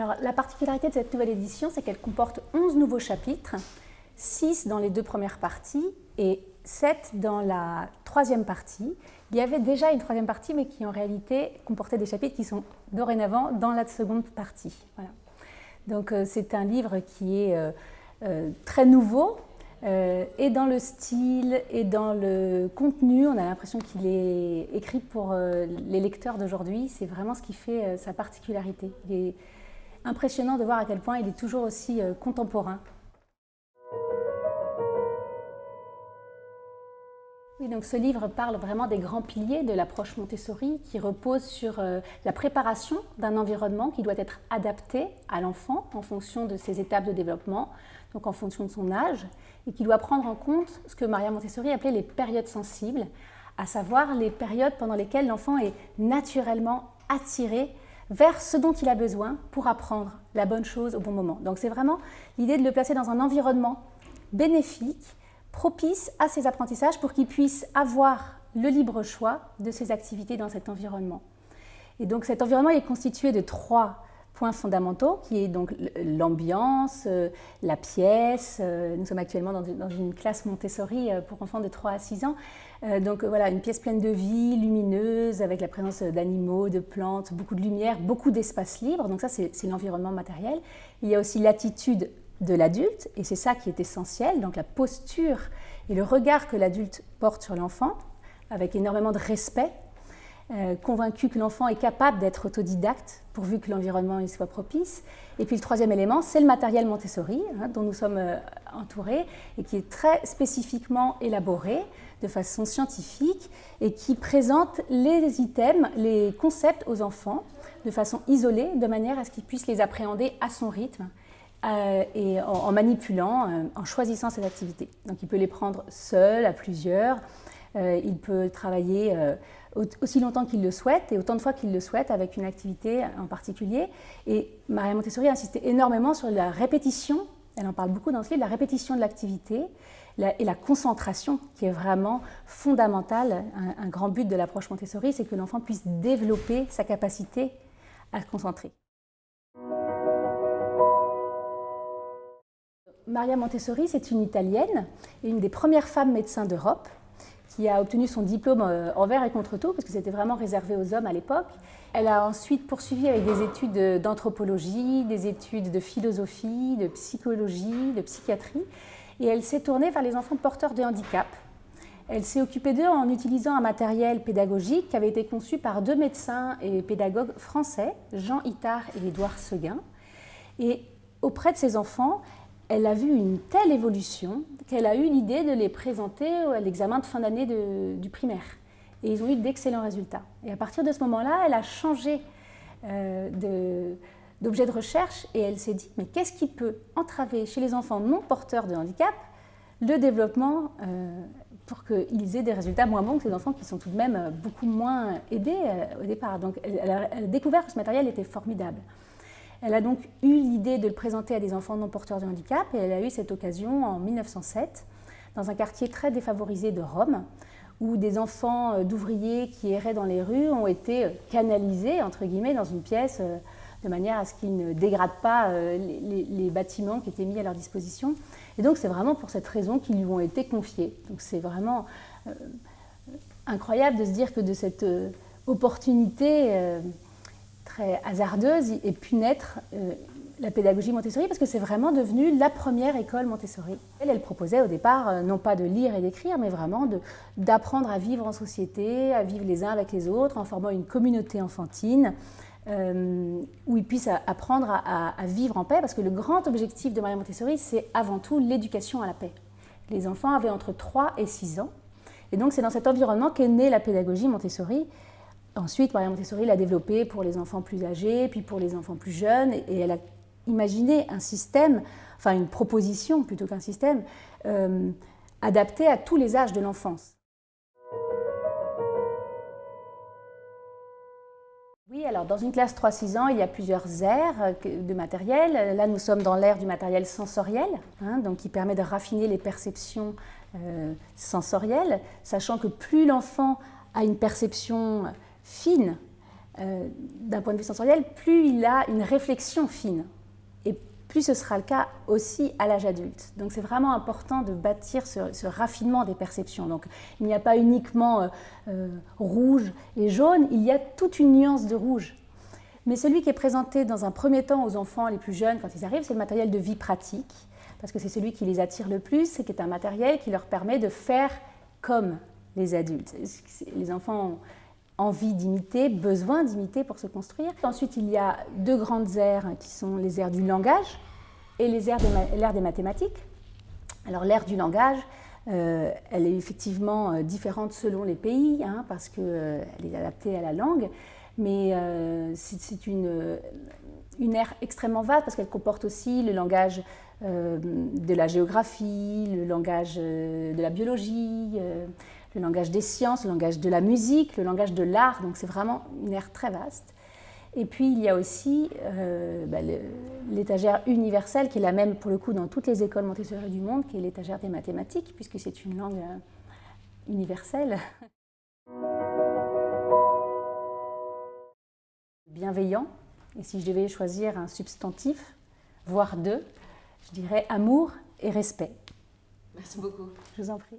Alors, la particularité de cette nouvelle édition, c'est qu'elle comporte 11 nouveaux chapitres, 6 dans les 2 premières parties et 7 dans la 3e partie. Il y avait déjà une 3e partie, mais qui en réalité comportait des chapitres qui sont dorénavant dans la 2e partie. Voilà. Donc c'est un livre qui est très nouveau, et dans le style et dans le contenu. On a l'impression qu'il est écrit pour les lecteurs d'aujourd'hui. C'est vraiment ce qui fait sa particularité. Il est impressionnant de voir à quel point il est toujours aussi contemporain. Oui, donc ce livre parle vraiment des grands piliers de l'approche Montessori qui repose sur la préparation d'un environnement qui doit être adapté à l'enfant en fonction de ses étapes de développement, donc en fonction de son âge, et qui doit prendre en compte ce que Maria Montessori appelait les périodes sensibles, à savoir les périodes pendant lesquelles l'enfant est naturellement attiré vers ce dont il a besoin pour apprendre la bonne chose au bon moment. Donc c'est vraiment l'idée de le placer dans un environnement bénéfique, propice à ses apprentissages pour qu'il puisse avoir le libre choix de ses activités dans cet environnement. Et donc cet environnement est constitué de 3 points fondamentaux, qui est donc l'ambiance, la pièce. Nous sommes actuellement dans une classe Montessori pour enfants de 3 à 6 ans. Donc voilà, une pièce pleine de vie, lumineuse, avec la présence d'animaux, de plantes, beaucoup de lumière, beaucoup d'espace libre. Donc ça, c'est l'environnement matériel. Il y a aussi l'attitude de l'adulte, et c'est ça qui est essentiel, donc la posture et le regard que l'adulte porte sur l'enfant, avec énormément de respect, convaincu que l'enfant est capable d'être autodidacte, pourvu que l'environnement y soit propice. Et puis le 3e élément, c'est le matériel Montessori, dont nous sommes entourés, et qui est très spécifiquement élaboré, de façon scientifique, et qui présente les items, les concepts aux enfants, de façon isolée, de manière à ce qu'ils puissent les appréhender à son rythme, et en manipulant, en choisissant ses activités. Donc il peut les prendre seul, à plusieurs, il peut travailler aussi longtemps qu'il le souhaite et autant de fois qu'il le souhaite avec une activité en particulier. Et Maria Montessori insistait énormément sur la répétition, elle en parle beaucoup dans ce livre, la répétition de l'activité et la concentration qui est vraiment fondamentale. Un grand but de l'approche Montessori, c'est que l'enfant puisse développer sa capacité à se concentrer. Maria Montessori, c'est une Italienne et une des premières femmes médecins d'Europe qui a obtenu son diplôme envers et contre tout, parce que c'était vraiment réservé aux hommes à l'époque. Elle a ensuite poursuivi avec des études d'anthropologie, des études de philosophie, de psychologie, de psychiatrie, et elle s'est tournée vers les enfants porteurs de handicap. Elle s'est occupée d'eux en utilisant un matériel pédagogique qui avait été conçu par 2 médecins et pédagogues français, Jean Itard et Édouard Seguin. Et auprès de ces enfants, elle a vu une telle évolution qu'elle a eu l'idée de les présenter à l'examen de fin d'année du primaire. Et ils ont eu d'excellents résultats. Et à partir de ce moment-là, elle a changé d'objet de recherche et elle s'est dit, mais qu'est-ce qui peut entraver chez les enfants non porteurs de handicap le développement pour qu'ils aient des résultats moins bons que ces enfants qui sont tout de même beaucoup moins aidés au départ. Donc elle a découvert que ce matériel était formidable. Elle a donc eu l'idée de le présenter à des enfants non porteurs de handicap et elle a eu cette occasion en 1907 dans un quartier très défavorisé de Rome où des enfants d'ouvriers qui erraient dans les rues ont été canalisés entre guillemets dans une pièce de manière à ce qu'ils ne dégradent pas les bâtiments qui étaient mis à leur disposition. Et donc c'est vraiment pour cette raison qu'ils lui ont été confiés. Donc c'est vraiment incroyable de se dire que de cette opportunité très hasardeuse ait pu naître la pédagogie Montessori, parce que c'est vraiment devenu la première école Montessori. Elle proposait au départ non pas de lire et d'écrire, mais vraiment d'apprendre à vivre en société, à vivre les uns avec les autres, en formant une communauté enfantine, où ils puissent apprendre à vivre en paix, parce que le grand objectif de Maria Montessori, c'est avant tout l'éducation à la paix. Les enfants avaient entre 3 et 6 ans, et donc c'est dans cet environnement qu'est née la pédagogie Montessori. Ensuite, Maria Montessori l'a développée pour les enfants plus âgés, puis pour les enfants plus jeunes, et elle a imaginé un système, enfin une proposition plutôt qu'un système, adapté à tous les âges de l'enfance. Oui, alors dans une classe 3-6 ans, il y a plusieurs aires de matériel. Là, nous sommes dans l'ère du matériel sensoriel, donc qui permet de raffiner les perceptions sensorielles, sachant que plus l'enfant a une perception fine, d'un point de vue sensoriel, plus il a une réflexion fine. Et plus ce sera le cas aussi à l'âge adulte. Donc c'est vraiment important de bâtir ce raffinement des perceptions. Donc il n'y a pas uniquement rouge et jaune, il y a toute une nuance de rouge. Mais celui qui est présenté dans un premier temps aux enfants les plus jeunes quand ils arrivent, c'est le matériel de vie pratique, parce que c'est celui qui les attire le plus et qui est un matériel qui leur permet de faire comme les adultes. Les enfants ont envie d'imiter, besoin d'imiter pour se construire. Ensuite, il y a deux grandes aires qui sont les aires du langage et l'ère des mathématiques. Alors l'ère du langage, elle est effectivement différente selon les pays, parce qu'elle est adaptée à la langue, mais c'est une ère extrêmement vaste parce qu'elle comporte aussi le langage de la géographie, le langage de la biologie, le langage des sciences, le langage de la musique, le langage de l'art, donc c'est vraiment une ère très vaste. Et puis il y a aussi l'étagère universelle qui est la même pour le coup dans toutes les écoles Montessori du monde, qui est l'étagère des mathématiques, puisque c'est une langue universelle. Bienveillant, et si je devais choisir un substantif, voire deux, je dirais amour et respect. Merci beaucoup. Je vous en prie.